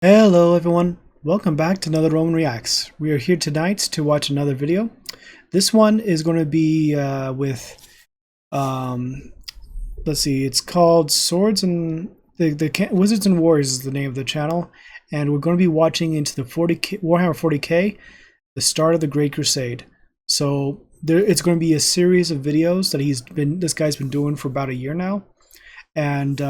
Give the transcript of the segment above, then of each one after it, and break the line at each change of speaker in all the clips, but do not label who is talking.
Hello everyone, welcome back to another Roman Reacts. We are here tonight to watch another video. This one is going to be with, let's see, it's called Swords and the Wizards and Warriors is the name of the channel, and we're going to be watching into the Warhammer 40k, the start of the Great Crusade. So it's going to be a series of videos that this guy's been doing for about a year now. And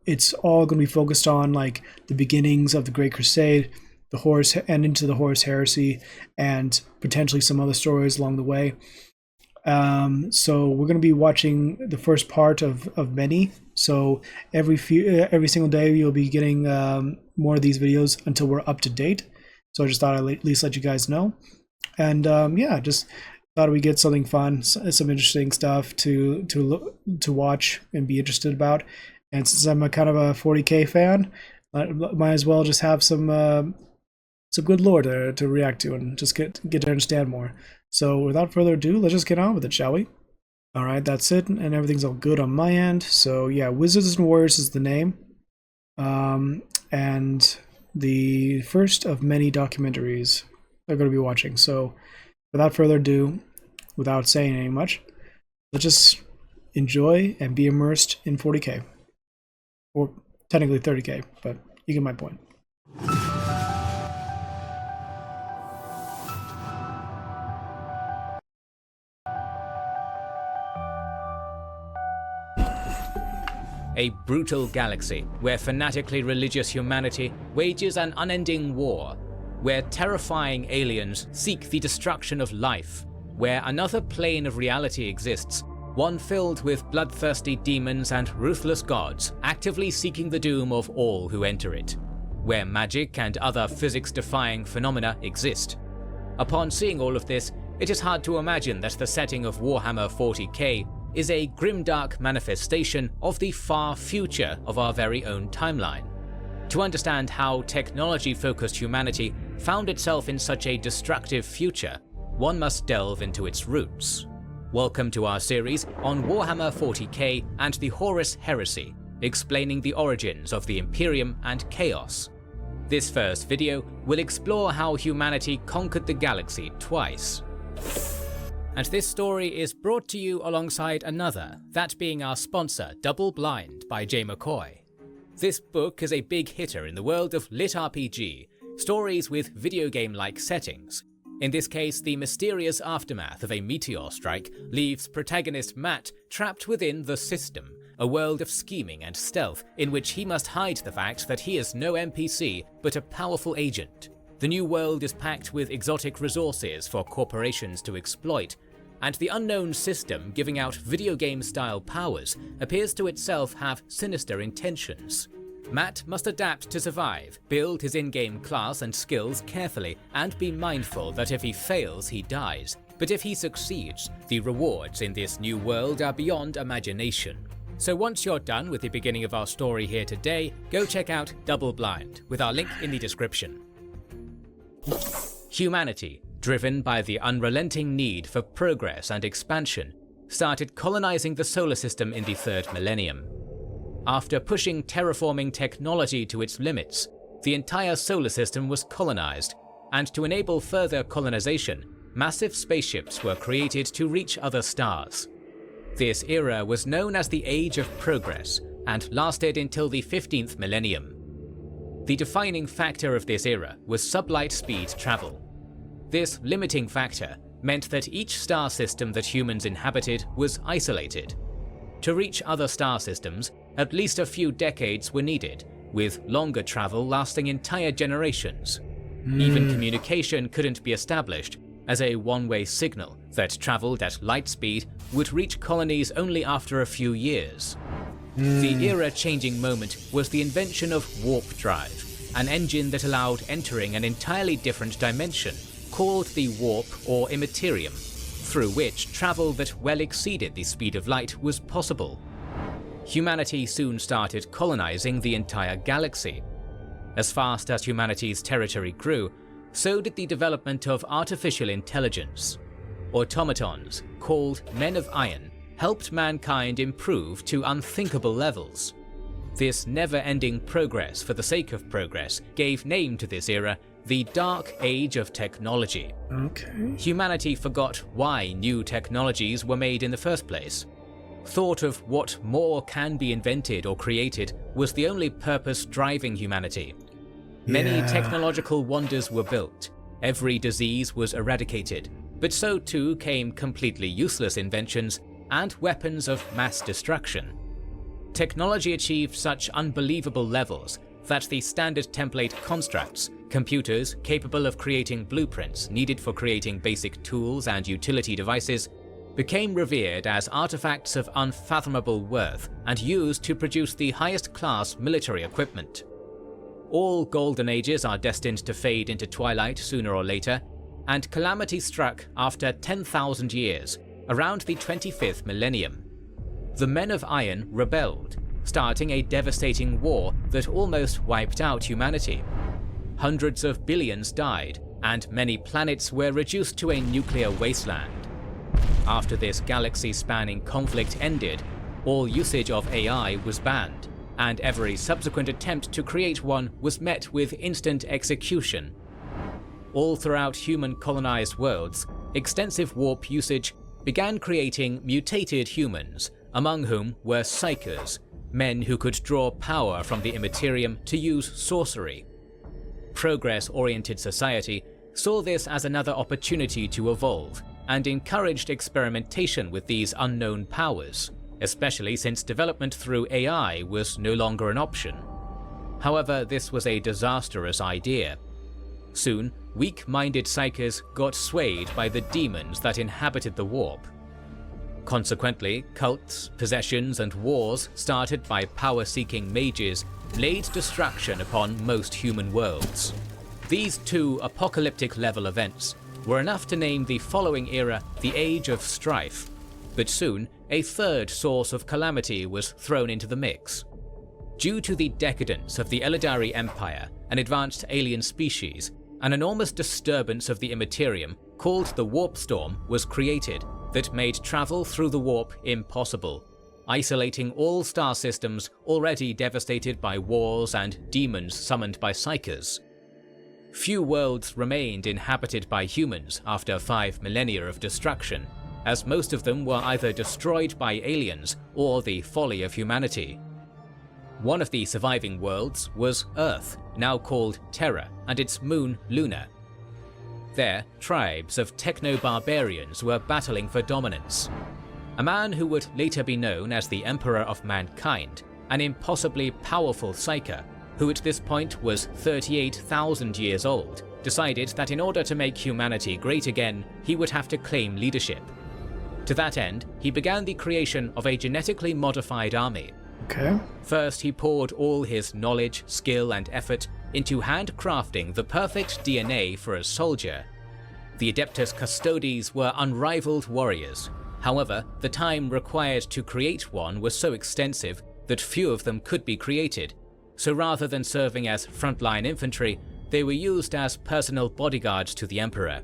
it's all going to be focused on like the beginnings of the Great Crusade, into the Horus Heresy, and potentially some other stories along the way. So we're going to be watching the first part of many. So every single day you'll be getting more of these videos until we're up to date. So I just thought I'd at least let you guys know. And yeah, just thought we get something fun, some interesting stuff to watch and be interested about. And since I'm a kind of a 40k fan, I might as well just have some good lore to react to and just get to understand more. So without further ado, let's just get on with it, shall we? All right, that's it, and everything's all good on my end. So yeah, Wizards and Warriors is the name, and the first of many documentaries they're going to be watching. So without further ado, without saying any much, let's just enjoy and be immersed in 40k. Or technically 30k, but you get my point.
A brutal galaxy where fanatically religious humanity wages an unending war, where terrifying aliens seek the destruction of life, where another plane of reality exists, one filled with bloodthirsty demons and ruthless gods actively seeking the doom of all who enter it, where magic and other physics-defying phenomena exist. Upon seeing all of this, it is hard to imagine that the setting of Warhammer 40k is a grimdark manifestation of the far future of our very own timeline. To understand how technology-focused humanity found itself in such a destructive future, one must delve into its roots. Welcome to our series on Warhammer 40k and the Horus Heresy, explaining the origins of the Imperium and Chaos. This first video will explore how humanity conquered the galaxy twice. And this story is brought to you alongside another, that being our sponsor, Double Blind by Jay McCoy. This book is a big hitter in the world of lit RPG, stories with video game-like settings. In this case, the mysterious aftermath of a meteor strike leaves protagonist Matt trapped within the System, a world of scheming and stealth in which he must hide the fact that he is no NPC but a powerful agent. The new world is packed with exotic resources for corporations to exploit, and the unknown system giving out video game-style powers appears to itself have sinister intentions. Matt must adapt to survive, build his in-game class and skills carefully, and be mindful that if he fails, he dies. But if he succeeds, the rewards in this new world are beyond imagination. So once you're done with the beginning of our story here today, go check out Double Blind, with our link in the description. Humanity, driven by the unrelenting need for progress and expansion, started colonizing the solar system in the 3rd millennium. After pushing terraforming technology to its limits, the entire solar system was colonized, and to enable further colonization, massive spaceships were created to reach other stars. This era was known as the Age of Progress, and lasted until the 15th millennium. The defining factor of this era was sublight speed travel. This limiting factor meant that each star system that humans inhabited was isolated. To reach other star systems, at least a few decades were needed, with longer travel lasting entire generations. Even communication couldn't be established, as a one-way signal that traveled at light speed would reach colonies only after a few years. The era-changing moment was the invention of warp drive, an engine that allowed entering an entirely different dimension, called the warp or immaterium, through which travel that well exceeded the speed of light was possible. Humanity soon started colonizing the entire galaxy. As fast as humanity's territory grew, so did the development of artificial intelligence. Automatons, called Men of Iron, helped mankind improve to unthinkable levels. This never-ending progress for the sake of progress gave name to this era the Dark Age of Technology.
Okay.
Humanity forgot why new technologies were made in the first place. Thought of what more can be invented or created was the only purpose driving humanity. Many technological wonders were built, every disease was eradicated, but so too came completely useless inventions and weapons of mass destruction. Technology achieved such unbelievable levels that the standard template constructs, computers capable of creating blueprints needed for creating basic tools and utility devices, became revered as artifacts of unfathomable worth and used to produce the highest class military equipment. All golden ages are destined to fade into twilight sooner or later, and calamity struck after 10,000 years, around the 25th millennium. The Men of Iron rebelled, starting a devastating war that almost wiped out humanity. Hundreds of billions died, and many planets were reduced to a nuclear wasteland. After this galaxy-spanning conflict ended, all usage of AI was banned, and every subsequent attempt to create one was met with instant execution. All throughout human-colonized worlds, extensive warp usage began creating mutated humans, among whom were psychers, men who could draw power from the immaterium to use sorcery. Progress-oriented society saw this as another opportunity to evolve, and encouraged experimentation with these unknown powers, especially since development through AI was no longer an option. However, this was a disastrous idea. Soon, weak-minded psychers got swayed by the demons that inhabited the warp. Consequently, cults, possessions, and wars started by power-seeking mages laid destruction upon most human worlds. These two apocalyptic-level events were enough to name the following era the Age of Strife, but soon a third source of calamity was thrown into the mix. Due to the decadence of the Eladari Empire, an advanced alien species, an enormous disturbance of the immaterium called the Warp Storm was created that made travel through the warp impossible, isolating all star systems already devastated by wars and demons summoned by psychers. Few worlds remained inhabited by humans after 5 millennia of destruction, as most of them were either destroyed by aliens or the folly of humanity. One of the surviving worlds was Earth, now called Terra, and its moon Luna. There, tribes of techno-barbarians were battling for dominance. A man who would later be known as the Emperor of Mankind, an impossibly powerful psyker, who at this point was 38,000 years old, decided that in order to make humanity great again, he would have to claim leadership. To that end, he began the creation of a genetically modified army.
Okay.
First, he poured all his knowledge, skill, and effort into handcrafting the perfect DNA for a soldier. The Adeptus Custodes were unrivaled warriors. However, the time required to create one was so extensive that few of them could be created, so rather than serving as frontline infantry, they were used as personal bodyguards to the Emperor.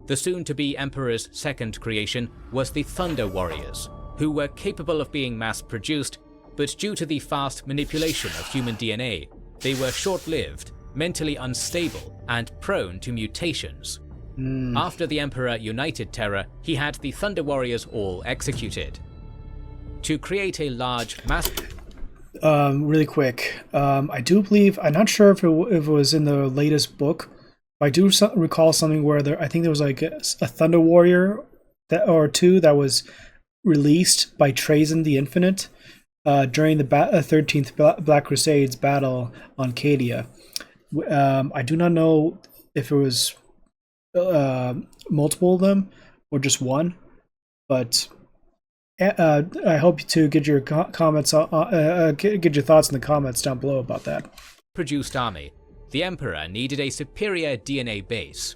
The soon-to-be Emperor's second creation was the Thunder Warriors, who were capable of being mass-produced, but due to the fast manipulation of human DNA, they were short-lived, mentally unstable, and prone to mutations. After the Emperor united Terra, he had the Thunder Warriors all executed. To create a large mass...
Really quick, I do believe, I'm not sure if it was in the latest book, but I do recall something where I think there was like a Thunder Warrior or two that was released by Trazyn the Infinite during the 13th Black Crusades battle on Cadia. I do not know if it was multiple of them or just one, but I hope to get your comments, get your thoughts in the comments down below about that.
Produced army, the Emperor needed a superior DNA base.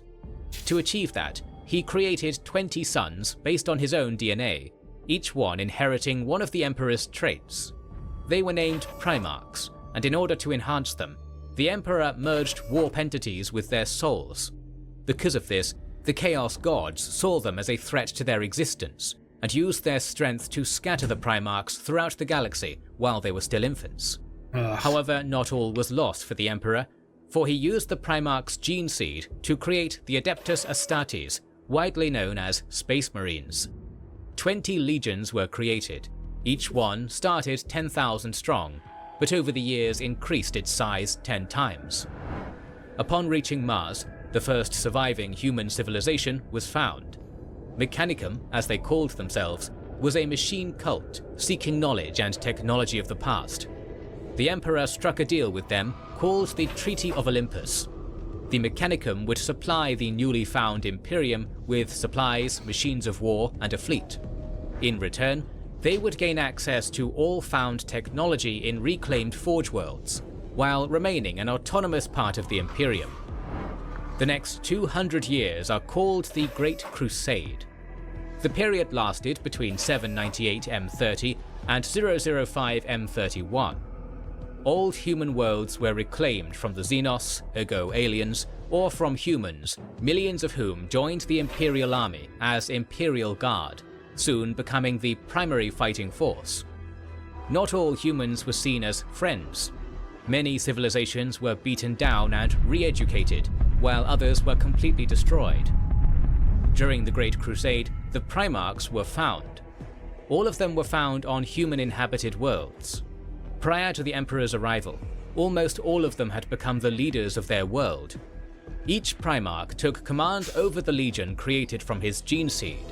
To achieve that, he created 20 sons based on his own DNA, each one inheriting one of the Emperor's traits. They were named Primarchs, and in order to enhance them, the Emperor merged warp entities with their souls. Because of this, the Chaos Gods saw them as a threat to their existence, and used their strength to scatter the Primarchs throughout the galaxy while they were still infants. However, not all was lost for the Emperor, for he used the Primarch's gene seed to create the Adeptus Astartes, widely known as Space Marines. 20 legions were created. Each one started 10,000 strong, but over the years increased its size 10 times. Upon reaching Mars, the first surviving human civilization was found. Mechanicum, as they called themselves, was a machine cult seeking knowledge and technology of the past. The Emperor struck a deal with them called the Treaty of Olympus. The Mechanicum would supply the newly found Imperium with supplies, machines of war, and a fleet. In return, they would gain access to all found technology in reclaimed Forge worlds, while remaining an autonomous part of the Imperium. The next 200 years are called the Great Crusade. The period lasted between 798 M30 and 005 M31. All human worlds were reclaimed from the Xenos, ergo aliens, or from humans, millions of whom joined the Imperial Army as Imperial Guard, soon becoming the primary fighting force. Not all humans were seen as friends. Many civilizations were beaten down and re-educated, while others were completely destroyed. During the Great Crusade, the Primarchs were found. All of them were found on human-inhabited worlds. Prior to the Emperor's arrival, almost all of them had become the leaders of their world. Each Primarch took command over the legion created from his gene seed.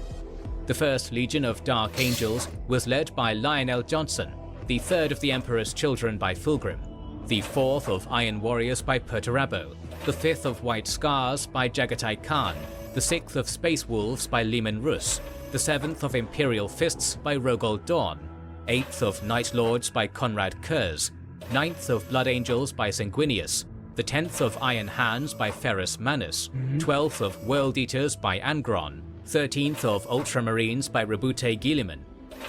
The first legion of Dark Angels was led by Lionel Johnson, the third of the Emperor's children by Fulgrim, the fourth of Iron Warriors by Perturabo, the fifth of White Scars by Jagatai Khan, the sixth of Space Wolves by Leman Russ, the seventh of Imperial Fists by Rogold Dawn, 8th of Night Lords by Conrad Kurz, 9th of Blood Angels by Sanguinius, the 10th of Iron Hands by Ferrus Manus, 12th of World Eaters by Angron, 13th of Ultramarines by Rabute Guilliman,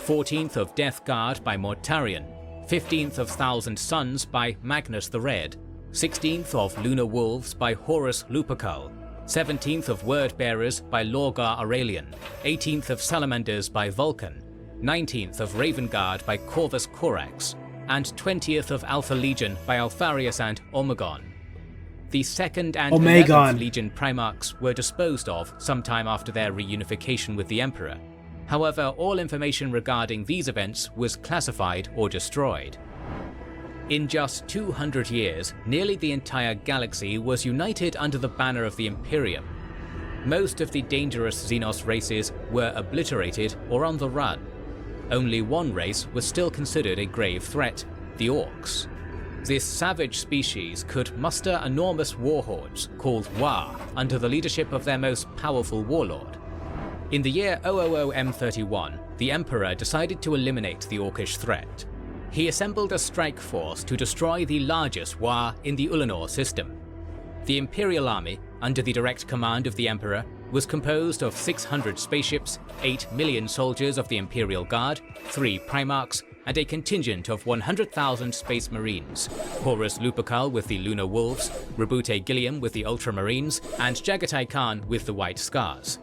14th of Death Guard by Mortarion, 15th of Thousand Suns by Magnus the Red, 16th of Lunar Wolves by Horus Lupercal, 17th of Word Bearers by Lorgar Aurelian, 18th of Salamanders by Vulcan, 19th of Raven Guard by Corvus Corax, and 20th of Alpha Legion by Alfarius and Omegon. The 2nd and 11th Legion Primarchs were disposed of sometime after their reunification with the Emperor. However, all information regarding these events was classified or destroyed. In just 200 years, nearly the entire galaxy was united under the banner of the Imperium. Most of the dangerous Xenos races were obliterated or on the run. Only one race was still considered a grave threat, the Orcs. This savage species could muster enormous warhordes called Wa under the leadership of their most powerful warlord. In the year 000 M31, the Emperor decided to eliminate the Orcish threat. He assembled a strike force to destroy the largest Wa in the Ulanor system. The Imperial Army, under the direct command of the Emperor, was composed of 600 spaceships, 8 million soldiers of the Imperial Guard, 3 Primarchs, and a contingent of 100,000 Space Marines, Horus Lupercal with the Lunar Wolves, Rabute Gilliam with the Ultramarines, and Jagatai Khan with the White Scars.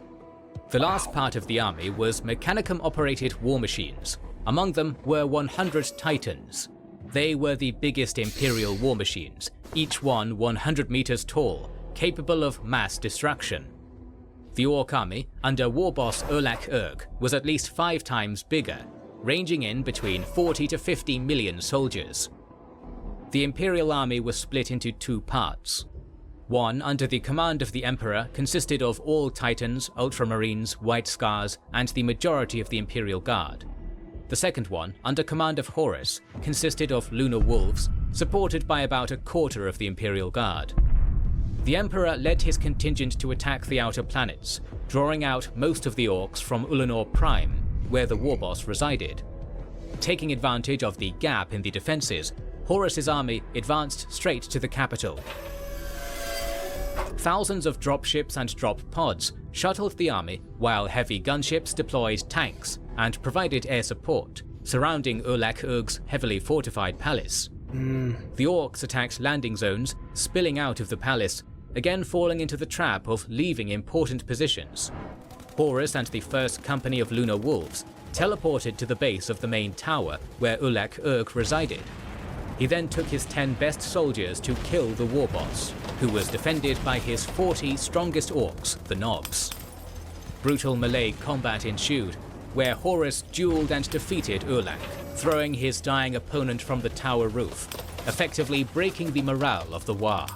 The last part of the army was Mechanicum-operated war machines. Among them were 100 Titans. They were the biggest Imperial war machines, each one 100 meters tall, capable of mass destruction. The Orc army, under war boss Urlak Urg, was at least 5 times bigger, ranging in between 40 to 50 million soldiers. The Imperial army was split into 2 parts. One, under the command of the Emperor, consisted of all Titans, Ultramarines, White Scars, and the majority of the Imperial Guard. The second one, under command of Horus, consisted of Lunar Wolves, supported by about a quarter of the Imperial Guard. The Emperor led his contingent to attack the outer planets, drawing out most of the Orcs from Ulanor Prime, where the war boss resided. Taking advantage of the gap in the defenses, Horus's army advanced straight to the capital. Thousands of dropships and drop pods shuttled the army, while heavy gunships deployed tanks and provided air support, surrounding Urlak Urg's heavily fortified palace. The Orcs attacked landing zones, spilling out of the palace, again falling into the trap of leaving important positions. Horus and the first company of Lunar Wolves teleported to the base of the main tower where Ulek-Urg resided. He then took his 10 best soldiers to kill the war boss, who was defended by his 40 strongest orcs, the Knobs. Brutal melee combat ensued, where Horus dueled and defeated Ulek, throwing his dying opponent from the tower roof, effectively breaking the morale of the War.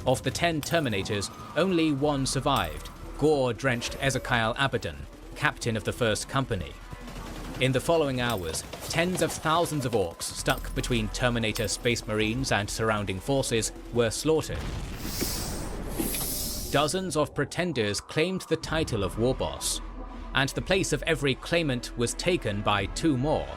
Of the 10 Terminators, only one survived, gore-drenched Ezekiel Abaddon, captain of the First Company. In the following hours, tens of thousands of orcs stuck between Terminator Space Marines and surrounding forces were slaughtered. Dozens of pretenders claimed the title of War Boss, and the place of every claimant was taken by 2 more.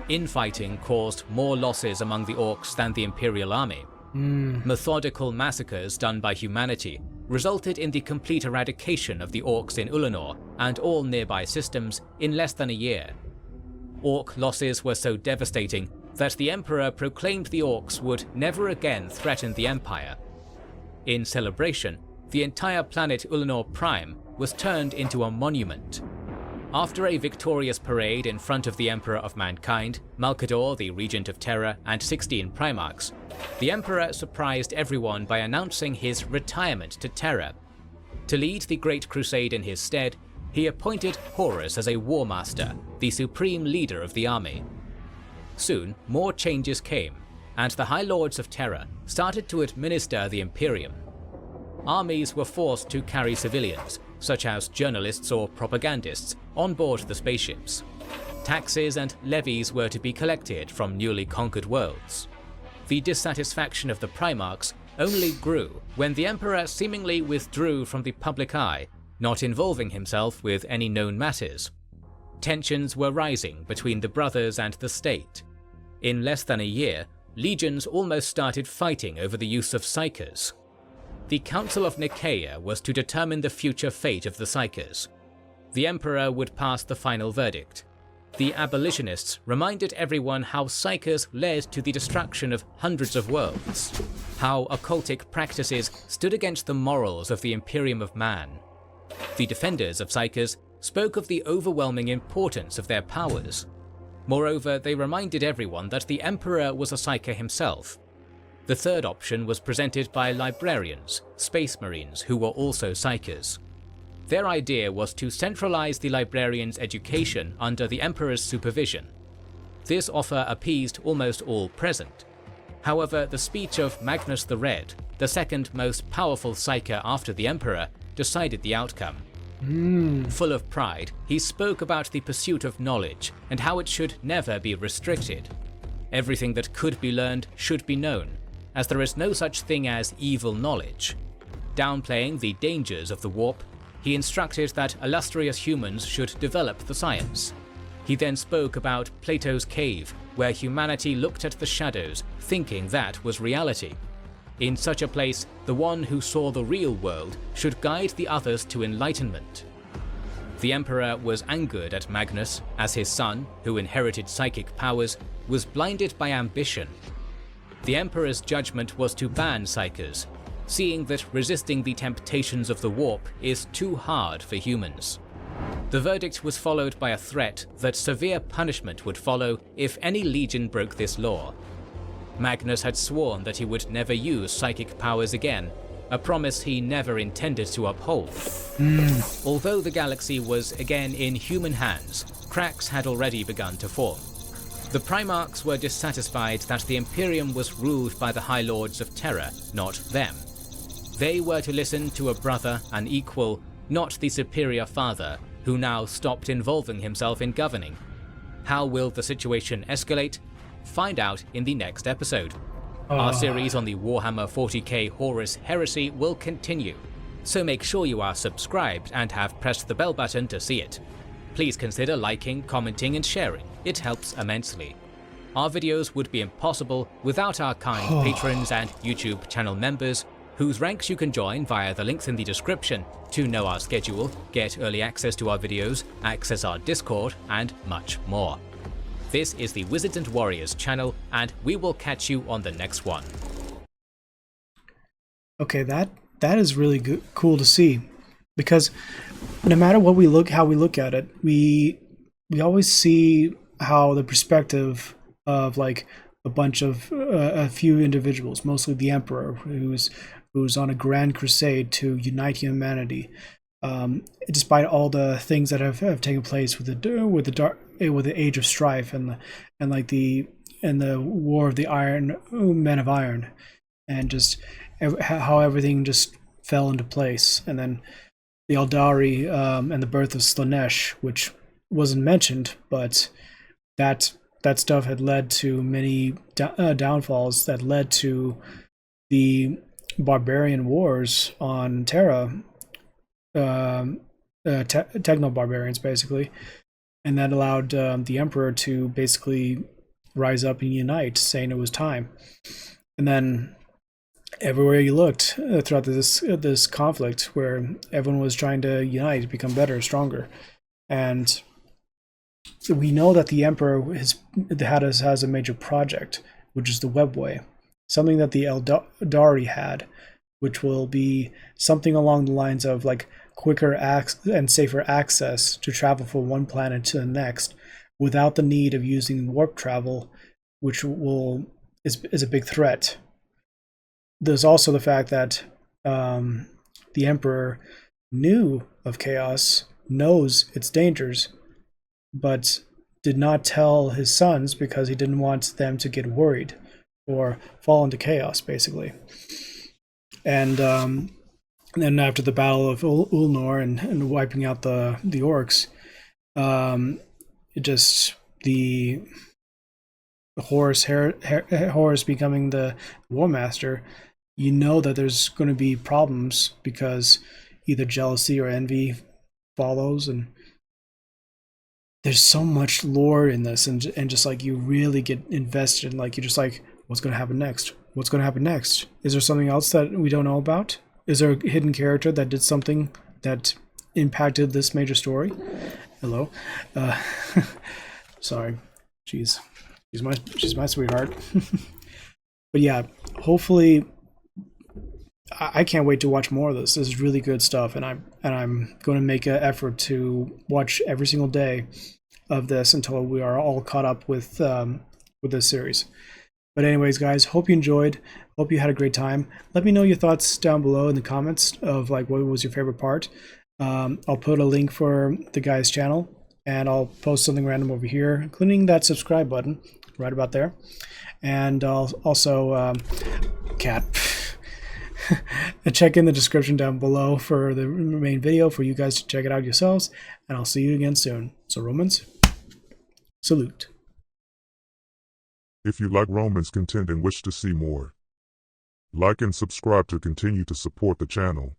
Infighting caused more losses among the orcs than the Imperial army. Methodical massacres done by humanity resulted in the complete eradication of the orcs in Ulanor and all nearby systems in less than a year. Orc losses were so devastating that the Emperor proclaimed the orcs would never again threaten the Empire. In celebration, the entire planet Ulanor Prime was turned into a monument. After a victorious parade in front of the Emperor of Mankind, Malkador, the Regent of Terra, and 16 Primarchs, the Emperor surprised everyone by announcing his retirement to Terra. To lead the Great Crusade in his stead, he appointed Horus as a War Master, the supreme leader of the army. Soon, more changes came, and the High Lords of Terra started to administer the Imperium. Armies were forced to carry civilians, such as journalists or propagandists, on board the spaceships. Taxes and levies were to be collected from newly conquered worlds. The dissatisfaction of the Primarchs only grew when the Emperor seemingly withdrew from the public eye, not involving himself with any known matters. Tensions were rising between the brothers and the state. In less than a year, legions almost started fighting over the use of Psykers. The Council of Nicaea was to determine the future fate of the Psykers. The Emperor would pass the final verdict. The abolitionists reminded everyone how Psykers led to the destruction of hundreds of worlds, how occultic practices stood against the morals of the Imperium of Man. The defenders of Psykers spoke of the overwhelming importance of their powers. Moreover, they reminded everyone that the Emperor was a Psyker himself. The third option was presented by librarians, space marines who were also Psykers. Their idea was to centralize the librarians' education under the Emperor's supervision. This offer appeased almost all present. However, the speech of Magnus the Red, the second most powerful Psyker after the Emperor, decided the outcome. Full of pride, he spoke about the pursuit of knowledge and how it should never be restricted. Everything that could be learned should be known, as there is no such thing as evil knowledge. Downplaying the dangers of the warp, he instructed that illustrious humans should develop the science. He then spoke about Plato's cave, where humanity looked at the shadows, thinking that was reality. In such a place, the one who saw the real world should guide the others to enlightenment. The Emperor was angered at Magnus, as his son, who inherited psychic powers, was blinded by ambition. The Emperor's judgment was to ban Psykers, seeing that resisting the temptations of the warp is too hard for humans. The verdict was followed by a threat that severe punishment would follow if any legion broke this law. Magnus had sworn that he would never use psychic powers again, a promise he never intended to uphold. Although the galaxy was again in human hands, cracks had already begun to form. The Primarchs were dissatisfied that the Imperium was ruled by the High Lords of Terra, not them. They were to listen to a brother, an equal, not the superior father, who now stopped involving himself in governing. How will the situation escalate? Find out in the next episode. Our series on the Warhammer 40k Horus Heresy will continue, so make sure you are subscribed and have pressed the bell button to see it. Please consider liking, commenting and sharing, it helps immensely. Our videos would be impossible without our kind patrons and YouTube channel members, whose ranks you can join via the links in the description to know our schedule, get early access to our videos, access our Discord, and much more. This is the Wizards and Warriors channel, and we will catch you on the next one.
Okay, that is really cool to see. because no matter how we look at it, we always see how the perspective of like a few individuals, mostly the emperor, who's on a grand crusade to unite humanity, despite all the things that have taken place with the age of strife and like the war of the iron men of iron, and just how everything just fell into place, and then the Eldari, and the birth of Slanesh, which wasn't mentioned, but that that stuff had led to many downfalls that led to the barbarian wars on Terra, techno barbarians basically, and that allowed the Emperor to basically rise up and unite, saying it was time. And then everywhere you looked throughout this conflict, where everyone was trying to unite, become better, stronger, and so we know that the Emperor has a major project, which is the Webway, something that the Eldari had, which will be something along the lines of like quicker and safer access to travel from one planet to the next without the need of using warp travel, which is a big threat. There's also the fact that the Emperor knew of chaos, knows its dangers, but did not tell his sons because he didn't want them to get worried or fall into chaos, basically. And then after the Battle of Ulnor and wiping out the orcs, it just the Horus becoming the War Master, you know that there's going to be problems because either jealousy or envy follows, and there's so much lore in this, and just like you really get invested, and like you're just like, what's going to happen next? What's going to happen next? Is there something else that we don't know about? Is there a hidden character that did something that impacted this major story? Hello, uh, sorry, she's she's my sweetheart. But yeah, hopefully, I can't wait to watch more of this. This is really good stuff, and I'm going to make an effort to watch every single day of this until we are all caught up with this series. But anyways, guys, hope you enjoyed. Hope you had a great time. Let me know your thoughts down below in the comments of like what was your favorite part. I'll put a link for the guy's channel, and I'll post something random over here, including that subscribe button right about there. And I'll also cat. Check in the description down below for the main video for you guys to check it out yourselves, and I'll see you again soon. So Romans, salute.
If you like Romans content and wish to see more, like and subscribe to continue to support the channel.